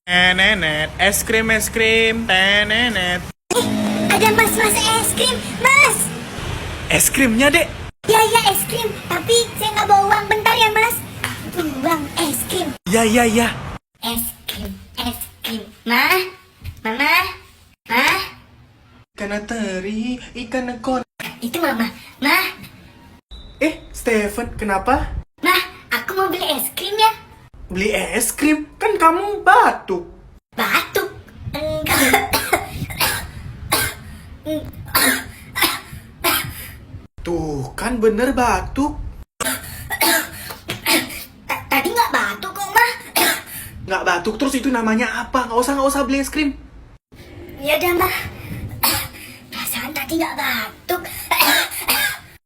Nenet, es krim, tenenet. Ada mas es krim, mas. Es krimnya, Dek. Ya es krim, tapi saya nggak bawa uang. Bentar ya mas. Uang es krim. Ya. Es krim. Mama. Ikan teri, ikan nekon. Itu mama. Steven, kenapa? Aku mau beli es krim ya. Beli es krim? Kan kamu batuk. Batuk. Enggak. Tuh, kan bener batuk. Tadi nggak batuk kok, Ma. Nggak batuk terus itu namanya apa? Nggak usah beli es krim. Ya udah, Ma. Perasaan tadi nggak batuk.